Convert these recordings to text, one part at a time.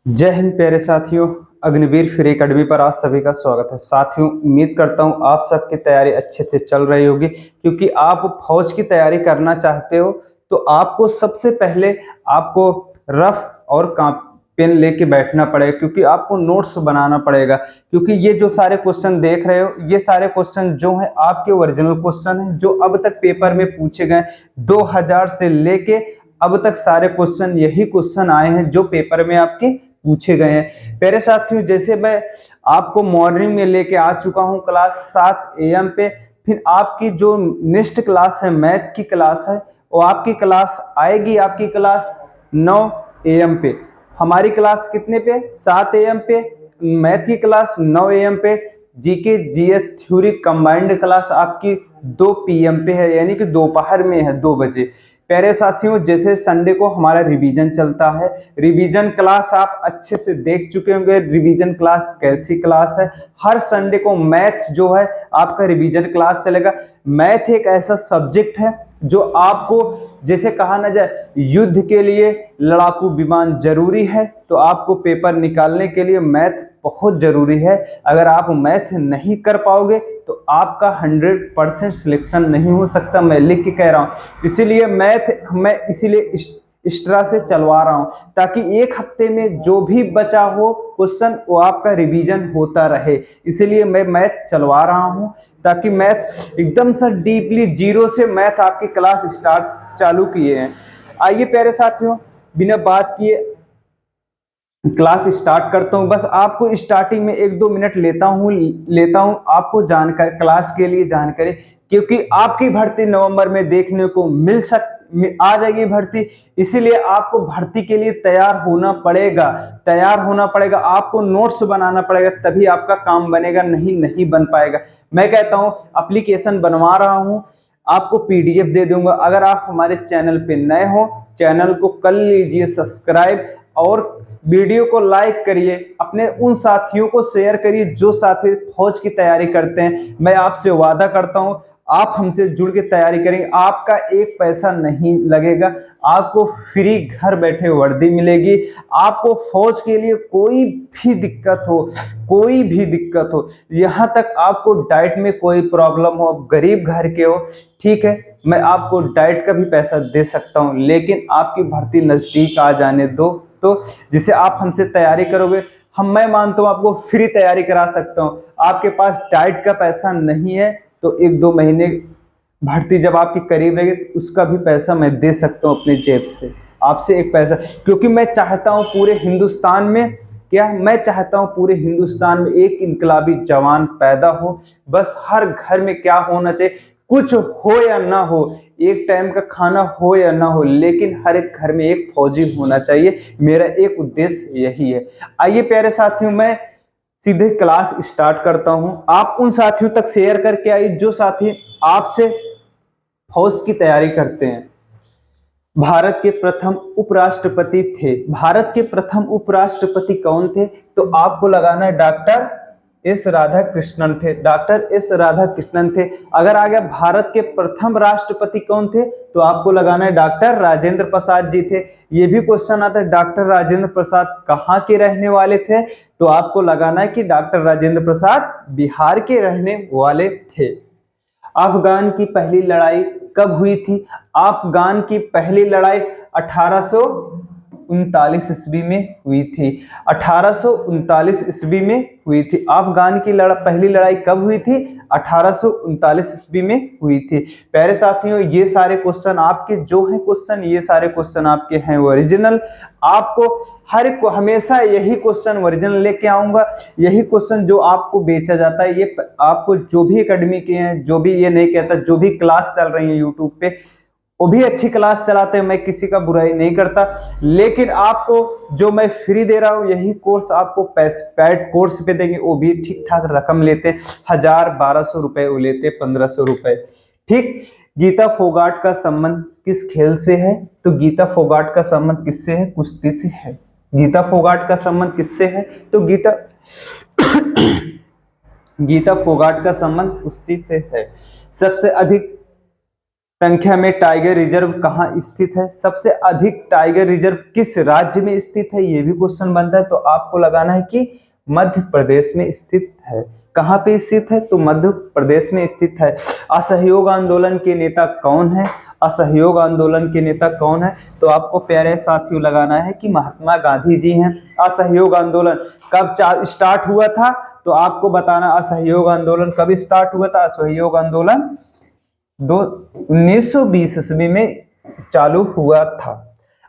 जय हिंद प्यारे साथियों। अग्निवीर फ्री अकेडमी पर आप सभी का स्वागत है। साथियों, उम्मीद करता हूं आप सबकी तैयारी अच्छे से चल रही होगी, क्योंकि आप फौज की तैयारी करना चाहते हो तो आपको सबसे पहले आपको रफ और पेन लेके बैठना पड़ेगा, क्योंकि आपको नोट्स बनाना पड़ेगा। क्योंकि ये जो सारे क्वेश्चन देख रहे हो, ये सारे क्वेश्चन जो है आपके ओरिजिनल क्वेश्चन हैं, जो अब तक पेपर में पूछे गए। 2000 से लेके अब तक सारे क्वेश्चन यही क्वेश्चन आए हैं जो पेपर में आपके पूछे गए हैं। प्यारे साथियों, जैसे मैं आपको मॉर्निंग में लेके आ चुका हूं क्लास 7 AM पे, फिर आपकी जो नेक्स्ट क्लास है मैथ की क्लास है, वो आपकी क्लास आएगी, आपकी क्लास 9 AM पे। हमारी क्लास कितने पे? 7 AM पे। मैथ की क्लास 9 AM पे। GK GS theory combined class आपकी 2 PM पे है, यानी कि दोपहर में है, 2 बजे। प्यारे साथियों, जैसे संडे को हमारा रिवीजन चलता है, रिवीजन क्लास आप अच्छे से देख चुके होंगे। रिवीजन क्लास कैसी क्लास है? हर संडे को मैथ जो है आपका रिवीजन क्लास चलेगा। मैथ एक ऐसा सब्जेक्ट है जो आपको, जैसे कहा ना जाए, युद्ध के लिए लड़ाकू विमान जरूरी है, तो आपको पेपर निकालने के लिए मैथ बहुत जरूरी है। अगर आप मैथ नहीं कर पाओगे तो आपका 100% सिलेक्शन नहीं हो सकता। मैं लिख के कह रहा हूं, इसीलिए मैथ मैं इसीलिए इस तरह से चलवा रहा हूं, ताकि एक हफ्ते में जो भी बचा हो क्वेश्चन वो आपका रिवीजन होता रहे। इसीलिए मैं मैथ चलवा रहा हूं, ताकि मैथ एकदम से डीपली जीरो से मैथ आपकी क्लास स्टार्ट चालू किए हैं। आइए प्यारे साथियों, बिना बात किए क्लास स्टार्ट करता हूं। बस आपको स्टार्टिंग में 1-2 मिनट लेता हूं आपको जानकारी, क्लास के लिए जानकारी, क्योंकि आपकी भर्ती नवंबर में देखने को आ जाएगी भर्ती। इसीलिए आपको भर्ती के लिए तैयार होना पड़ेगा। आपको नोट्स बनाना पड़ेगा, तभी आपका काम बनेगा, नहीं बन पाएगा। मैं कहता हूं एप्लीकेशन बनवा रहा हूं, आपको PDF दे दूंगा। अगर आप हमारे चैनल पे नए हो, चैनल को कर लीजिए सब्सक्राइब, और वीडियो को लाइक करिए, अपने उन साथियों को शेयर करिए जो साथी फौज की तैयारी करते हैं। मैं आपसे वादा करता हूं, आप हमसे जुड़ के तैयारी करेंगे, आपका एक पैसा नहीं लगेगा, आपको फ्री घर बैठे वर्दी मिलेगी। आपको फौज के लिए कोई भी दिक्कत हो, यहाँ तक आपको डाइट में कोई प्रॉब्लम हो, गरीब घर के हो, ठीक है, मैं आपको डाइट का भी पैसा दे सकता हूँ, लेकिन आपकी भर्ती नजदीक आ जाने दो। तो जिसे आप हमसे तैयारी करोगे, मैं मानता हूँ आपको फ्री तैयारी करा सकता हूँ। आपके पास डाइट का पैसा नहीं है तो 1-2 महीने भर्ती जब आपकी करीब रहेगी तो उसका भी पैसा मैं दे सकता हूँ अपने जेब से, आपसे एक पैसा। क्योंकि मैं चाहता हूँ पूरे हिंदुस्तान में, मैं चाहता हूँ पूरे हिंदुस्तान में एक इनकलाबी जवान पैदा हो। बस हर घर में क्या होना चाहिए, कुछ हो या ना हो, एक टाइम का खाना हो या ना हो, लेकिन हर एक घर में एक फौजी होना चाहिए। मेरा एक उद्देश्य यही है। आइए प्यारे साथियों, मैं सीधे क्लास स्टार्ट करता हूं। आप उन साथियों तक शेयर करके आइए जो साथी आपसे फौज की तैयारी करते हैं। भारत के प्रथम उपराष्ट्रपति थे। भारत के प्रथम उपराष्ट्रपति कौन थे? तो आपको लगाना है डॉक्टर एस राधाकृष्णन थे। डॉक्टर एस राधाकृष्णन थे। अगर आ गया भारत के प्रथम राष्ट्रपति कौन थे, तो आपको लगाना है डॉक्टर राजेंद्र प्रसाद जी थे। ये भी क्वेश्चन आता है, डॉक्टर राजेंद्र प्रसाद कहाँ के रहने वाले थे, तो आपको लगाना है कि डॉक्टर राजेंद्र प्रसाद बिहार के रहने वाले थे। अफगान की पहली लड़ाई कब हुई थी? अफगान की पहली लड़ाई 1839 ईस्वी में हुई थी। 1839 ईस्वी में हुई थी। अफगान की पहली लड़ाई कब हुई थी? 1839 ईस्वी में हुई थी। प्यारे साथियों, ये सारे क्वेश्चन आपके जो हैं क्वेश्चन, ये सारे क्वेश्चन आपके हैं ओरिजिनल। आपको हमेशा यही क्वेश्चन ओरिजिनल लेके आऊंगा। यही क्वेश्चन जो आपको बेचा जाता है, ये आपको जो भी एकेडमी के हैं, जो भी, ये नहीं कहता, जो भी क्लास चल रही है यूट्यूब पे, वो भी अच्छी क्लास चलाते हैं, मैं किसी का बुराई नहीं करता, लेकिन आपको जो मैं फ्री दे रहा हूँ, यही कोर्स आपको पेड कोर्स पे देंगे, वो भी ठीक ठाक रकम लेते हैं, 1000-1200 रुपए वो लेते, 1500 रुपए, ठीक। गीता फोगाट का संबंध किस खेल से है? तो गीता फोगाट का संबंध किससे है? कुश्ती से है। गीता फोगाट का संबंध किससे है? तो गीता फोगाट का संबंध कुश्ती से है। सबसे अधिक संख्या में टाइगर रिजर्व कहाँ स्थित है, सबसे अधिक टाइगर रिजर्व किस राज्य में स्थित है, ये भी क्वेश्चन बनता है। तो आपको लगाना है कि मध्य प्रदेश में स्थित है। कहाँ पे स्थित है, तो मध्य प्रदेश में स्थित है। असहयोग आंदोलन के नेता कौन है, असहयोग आंदोलन के नेता कौन है, तो आपको प्यारे साथियों लगाना है कि महात्मा गांधी जी हैं। असहयोग आंदोलन कब स्टार्ट हुआ था, तो आपको बताना असहयोग आंदोलन कब स्टार्ट हुआ था। असहयोग आंदोलन 1920 ईस्वी में चालू हुआ था।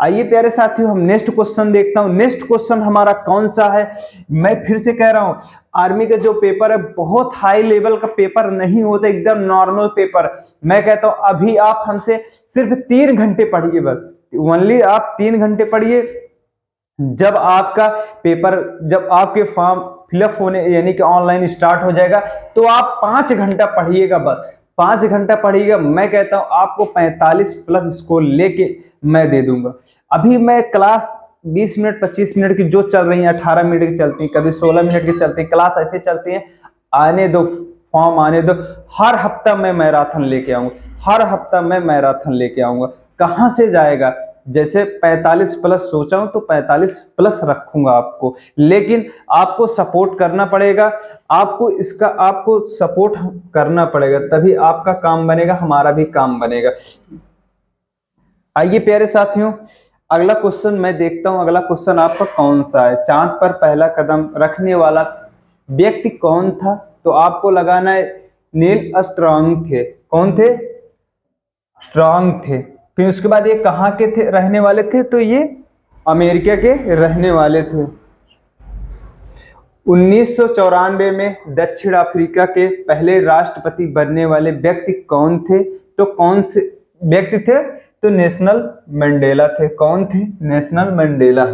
आइए प्यारे साथियों हम नेक्स्ट क्वेश्चन देखता हूं। नेक्स्ट क्वेश्चन हमारा कौन सा है, मैं फिर से कह रहा हूं, आर्मी का जो पेपर है बहुत हाई लेवल का पेपर नहीं होता, एकदम नॉर्मल पेपर। मैं कहता हूं अभी आप हमसे सिर्फ 3 घंटे पढ़िए, बस ओनली आप 3 घंटे पढ़िए। जब आपका पेपर, जब आपके फॉर्म फिलअप होने यानी कि ऑनलाइन स्टार्ट हो जाएगा, तो आप 5 घंटा पढ़िएगा, बस 5 घंटा पढ़िएगा। मैं कहता हूं आपको 45 प्लस स्कोर लेके मैं दे दूंगा। अभी मैं क्लास 20 मिनट 25 मिनट की जो चल रही है, 18 मिनट की चलती है, कभी 16 मिनट की चलती है, क्लास ऐसे चलती है। आने दो, फॉर्म आने दो। हर हफ्ता मैं मैराथन लेके आऊंगा, हर हफ्ता मैं मैराथन लेके आऊंगा। कहां से जाएगा, जैसे 45 प्लस सोचा हूं तो 45 प्लस रखूंगा आपको, लेकिन आपको सपोर्ट करना पड़ेगा। आपको सपोर्ट करना पड़ेगा, तभी आपका काम बनेगा, हमारा भी काम बनेगा। आइए प्यारे साथियों अगला क्वेश्चन मैं देखता हूं। अगला क्वेश्चन आपका कौन सा है, चांद पर पहला कदम रखने वाला व्यक्ति कौन था, तो आपको लगाना है नील आर्मस्ट्रांग थे। कौन थे, स्ट्रांग थे। फिर उसके बाद ये कहाँ के थे, रहने वाले थे, तो ये अमेरिका के रहने वाले थे। 1994 में दक्षिण अफ्रीका के पहले राष्ट्रपति बनने वाले व्यक्ति कौन थे, तो कौन से व्यक्ति थे, तो नेशनल मंडेला थे। कौन थे, national Mandela.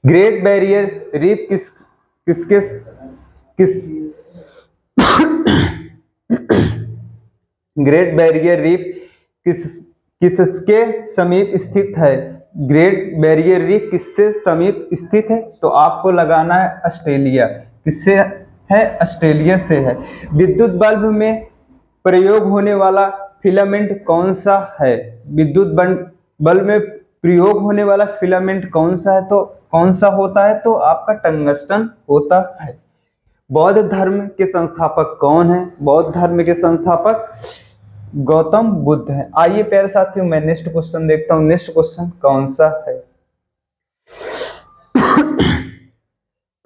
Great barrier reef किसके किस ग्रेट बैरियर रीफ किसके समीप स्थित है, ग्रेट बैरियर रीफ किससे समीप स्थित है, तो आपको लगाना है ऑस्ट्रेलिया। किससे है, ऑस्ट्रेलिया से है। विद्युत बल्ब में प्रयोग होने वाला फिलामेंट कौन सा है, विद्युत बल्ब में प्रयोग होने वाला फिलामेंट कौन सा है, तो कौन सा होता है, तो आपका टंगस्टन होता है। बौद्ध धर्म के संस्थापक कौन है, बौद्ध धर्म के संस्थापक गौतम बुद्ध हैं। आइए प्यारे साथियों मैं नेक्स्ट क्वेश्चन देखता हूं। नेक्स्ट क्वेश्चन कौन सा है,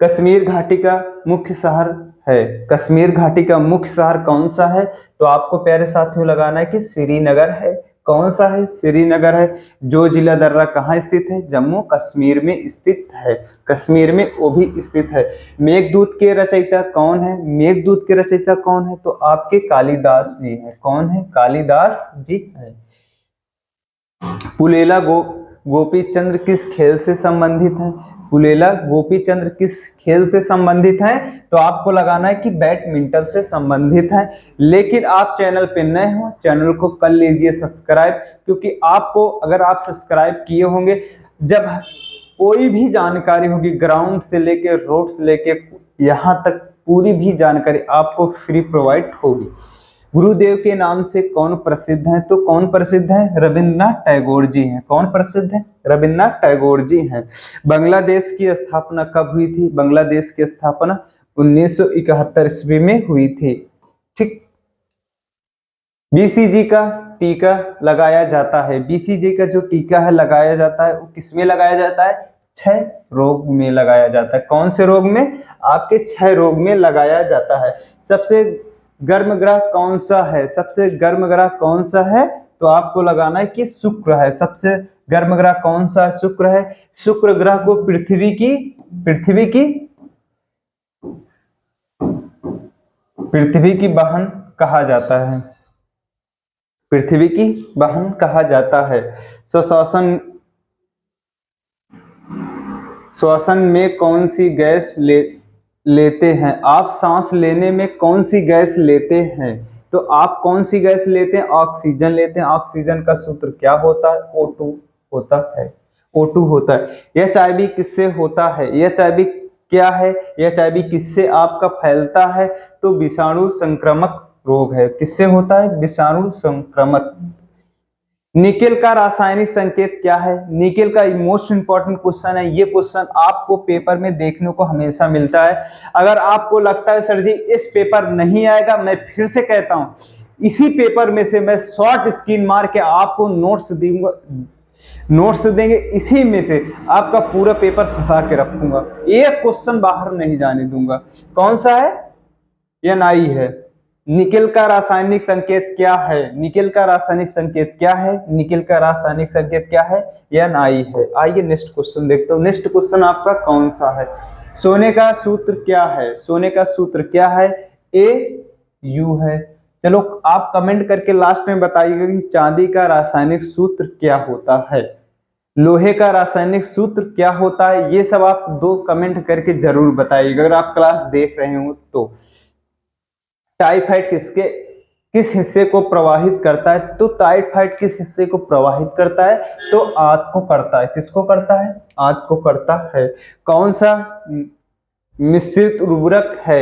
कश्मीर घाटी का मुख्य शहर है, कश्मीर घाटी का मुख्य शहर कौन सा है, तो आपको प्यारे साथियों लगाना है कि श्रीनगर है। कौन सा है, श्रीनगर है। जो जिला दर्रा कहाँ स्थित है, जम्मू कश्मीर में स्थित है, कश्मीर में वो भी स्थित है। मेघदूत के रचयिता कौन है, मेघदूत के रचयिता कौन है, तो आपके कालिदास जी हैं। कौन है, कालिदास जी हैं। पुलेला गोपी चंद्र किस खेल से संबंधित है, पुलेला गोपी चंद्र किस खेल से संबंधित है, तो आपको लगाना है कि बैडमिंटन से संबंधित है। लेकिन आप चैनल पे नए हो, चैनल को कर लीजिए सब्सक्राइब, क्योंकि आपको अगर आप सब्सक्राइब किए होंगे, जब कोई भी जानकारी होगी ग्राउंड से लेके रोड से लेके यहाँ तक पूरी भी जानकारी आपको फ्री प्रोवाइड होगी। गुरुदेव के नाम से कौन प्रसिद्ध है, तो कौन प्रसिद्ध है, रविन्द्रनाथ टैगोर जी हैं। कौन प्रसिद्ध है, रविन्द्रनाथ टैगोर जी हैं। बांग्लादेश की स्थापना कब हुई थी, बांग्लादेश की स्थापना 1971 ईस्वी में हुई थी। ठीक। बीसीजी का टीका लगाया जाता है, बीसीजी का जो टीका है लगाया जाता है, वो किसमें लगाया जाता है, 6 रोग में लगाया जाता है। कौन से रोग में, आपके 6 रोग में लगाया जाता है। सबसे गर्म ग्रह कौन सा है, सबसे गर्म ग्रह कौन सा है, तो आपको लगाना है कि शुक्र है। सबसे गर्म ग्रह कौन सा है, शुक्र है। शुक्र ग्रह को पृथ्वी की बहन कहा जाता है, पृथ्वी की बहन कहा जाता है। श्वसन में कौन सी गैस लेते हैं, आप सांस लेने में कौन सी गैस लेते हैं, तो आप कौन सी गैस लेते हैं, ऑक्सीजन लेते हैं। ऑक्सीजन का सूत्र क्या होता है, O2 होता है, O2 होता है। HIV किससे होता है, HIV क्या है, HIV किससे आपका फैलता है, तो विषाणु संक्रामक रोग है। किससे होता है? विषाणु संक्रमक। निकेल का रासायनिक संकेत क्या है? निकेल का मोस्ट इंपॉर्टेंट क्वेश्चन है। ये क्वेश्चन आपको पेपर में देखने को हमेशा मिलता है। अगर आपको लगता है सर जी इस पेपर नहीं आएगा, मैं फिर से कहता हूं इसी पेपर में से मैं शॉर्ट स्क्रीन मार के आपको नोट्स दूंगा, नोट्स देंगे, इसी में से आपका पूरा पेपर फंसा के रखूंगा, एक क्वेश्चन बाहर नहीं जाने दूंगा। कौन सा है? NI है। निकेल का रासायनिक संकेत क्या है? निकेल का रासायनिक संकेत क्या है? निकेल का रासायनिक संकेत क्या है? NI है। आइए नेक्स्ट क्वेश्चन देखते हो। नेक्स्ट क्वेश्चन आपका कौन सा है? सोने का सूत्र क्या है? सोने का सूत्र क्या है? AU है। चलो आप कमेंट करके लास्ट में बताइएगा कि चांदी का रासायनिक सूत्र क्या होता है, लोहे का रासायनिक सूत्र क्या होता है। ये सब आप 2 कमेंट करके जरूर बताइएगा अगर आप क्लास देख रहे हो तो। टाइफाइड किस हिस्से को प्रवाहित करता है? तो टाइफाइड किस हिस्से को प्रवाहित करता है? तो आंत को करता है। किसको करता है? आंत को करता है। कौन सा मिश्रित उर्वरक है?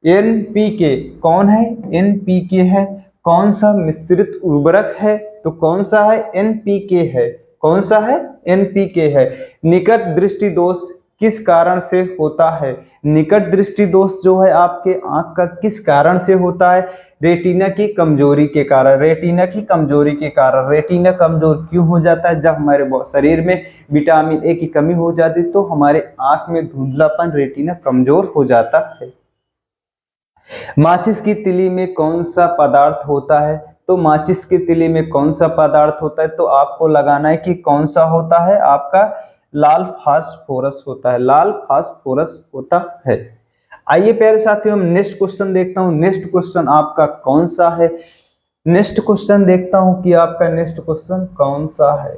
NPK। कौन है? NPK है। कौन सा मिश्रित उर्वरक है? तो कौन सा है? NPK है। कौन सा है? NPK है। निकट दृष्टि दोष किस कारण से होता है? निकट दृष्टि दोष जो है आपके आंख का किस कारण से होता है? रेटिना की कमजोरी के कारण। रेटिना की कमजोरी के कारण। रेटिना कमजोर क्यों हो जाता है? जब हमारे शरीर में विटामिन A की कमी हो जाती है तो हमारे आंख में धुंधलापन, रेटिना कमजोर हो जाता है। माचिस की तिली में कौन सा पदार्थ होता है? तो माचिस की तिली में कौन सा पदार्थ होता है? तो आपको लगाना है कि कौन सा होता है? आपका लाल फास्फोरस होता है। लाल फास्फोरस होता है। आइए प्यारे साथियों हम नेक्स्ट क्वेश्चन देखता हूं। नेक्स्ट क्वेश्चन आपका कौन सा है? नेक्स्ट क्वेश्चन देखता हूं कि आपका नेक्स्ट क्वेश्चन कौन सा है।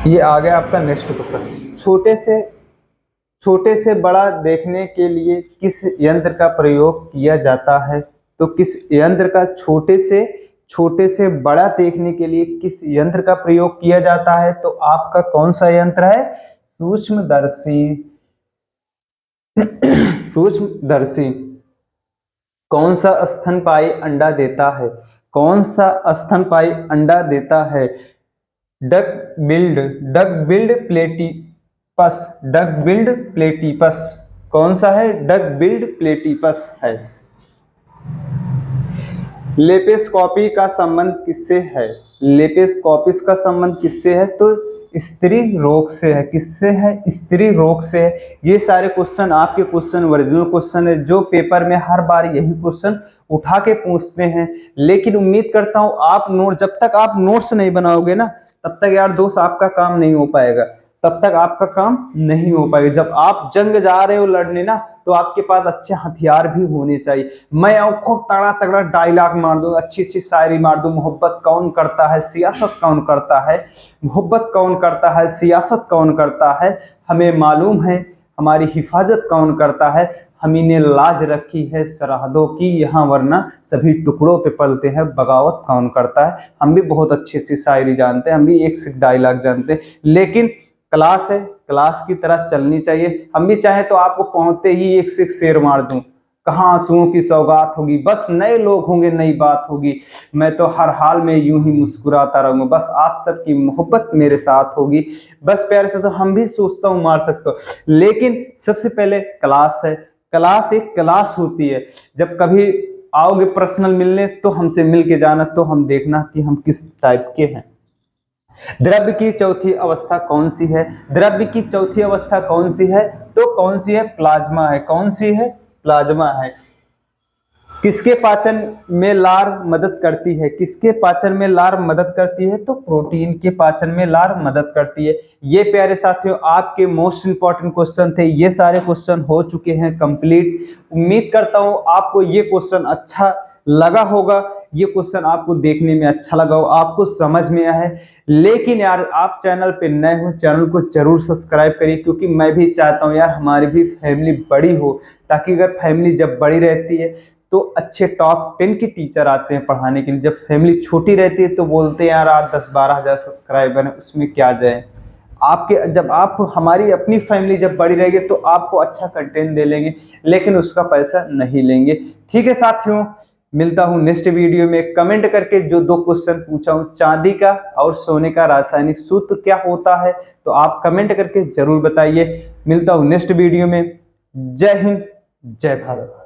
ये आ गया आपका नेक्स्ट क्वेश्चन। छोटे से बड़ा देखने के लिए किस यंत्र का प्रयोग किया जाता है? तो किस यंत्र का छोटे से बड़ा देखने के लिए किस यंत्र का प्रयोग किया जाता है? तो आपका कौन सा यंत्र है? सूक्ष्मदर्शी। सूक्ष्मदर्शी। कौन सा स्तनपायी अंडा देता है? कौन सा स्तनपायी अंडा देता है? Duck billed platypus. Duck billed platypus. कौन सा है? डक बिल्ड प्लेटिपस है। लेपेस्कोपी का संबंध किससे है? लेपेस्कोपिस का संबंध किससे है? तो स्त्री रोग से है। किससे है? स्त्री रोग से है। ये सारे क्वेश्चन आपके क्वेश्चन ओरिजिनल क्वेश्चन है जो पेपर में हर बार यही क्वेश्चन उठा के पूछते हैं। लेकिन उम्मीद करता हूं आप जब तक आप नोट्स नहीं बनाओगे ना तब तक यार दोस्त आपका काम नहीं हो पाएगा। तब तक आपका काम नहीं हो पाएगा। जब आप जंग जा रहे हो लड़ने ना तो आपके पास अच्छे हथियार भी होने चाहिए। मैं खूब तगड़ा तगड़ा डायलॉग मार दूं, अच्छी अच्छी शायरी मार दूं, मोहब्बत कौन करता है, सियासत कौन करता है, मोहब्बत कौन करता है, सियासत कौन करता है, हमें मालूम है हमारी हिफाजत कौन करता है, हम इन्हें लाज रखी है सरहदों की यहाँ वरना सभी टुकड़ों पे पलते हैं, बगावत कौन करता है। हम भी बहुत अच्छी अच्छी शायरी जानते हैं, हम भी एक से डायलॉग जानते हैं। लेकिन क्लास है, क्लास की तरह चलनी चाहिए। हम भी चाहे तो आपको पहुंचते ही एक से एक शेर मार दूं, कहाँ आंसुओं की सौगात होगी, बस नए लोग होंगे नई बात होगी, मैं तो हर हाल में यूं ही मुस्कुराता रहूंगा, बस आप सबकी मोहब्बत मेरे साथ होगी। बस प्यारे से तो हम भी सोचता हूँ मार सकते हो। लेकिन सबसे पहले क्लास है। क्लास एक क्लास होती है। जब कभी आओगे पर्सनल मिलने तो हमसे मिल के जाना, तो हम देखना कि हम किस टाइप के हैं। द्रव्य की चौथी अवस्था कौन सी है? द्रव्य की चौथी अवस्था कौन सी है? तो कौन सी है? प्लाज्मा है। कौन सी है? प्लाज्मा है। किसके पाचन में लार मदद करती है? किसके पाचन में लार मदद करती है? तो प्रोटीन के पाचन में लार मदद करती है। ये प्यारे साथियों आपके मोस्ट इंपॉर्टेंट क्वेश्चन थे। ये सारे क्वेश्चन हो चुके हैं कंप्लीट। उम्मीद करता हूं आपको ये क्वेश्चन अच्छा लगा होगा, ये क्वेश्चन आपको देखने में अच्छा लगा हो, आपको समझ में आया है। लेकिन यार आप चैनल पे नए हो, चैनल को जरूर सब्सक्राइब करिए, क्योंकि मैं भी चाहता हूं यार हमारी भी फैमिली बड़ी हो, ताकि अगर फैमिली जब बड़ी रहती है तो अच्छे टॉप 10 के टीचर आते हैं पढ़ाने के लिए। जब फैमिली छोटी रहती है तो बोलते हैं यार आज 10-12 हज़ार सब्सक्राइबर हैं उसमें क्या जाए, आपके जब आप हमारी अपनी फैमिली जब बड़ी रहेगी तो आपको अच्छा कंटेंट दे लेंगे, लेकिन उसका पैसा नहीं लेंगे। ठीक है साथियों, मिलता हूँ नेक्स्ट वीडियो में। कमेंट करके जो 2 क्वेश्चन पूछा हूँ, चांदी का और सोने का रासायनिक सूत्र क्या होता है, तो आप कमेंट करके जरूर बताइए। मिलता हूँ नेक्स्ट वीडियो में। जय हिंद, जय भारत।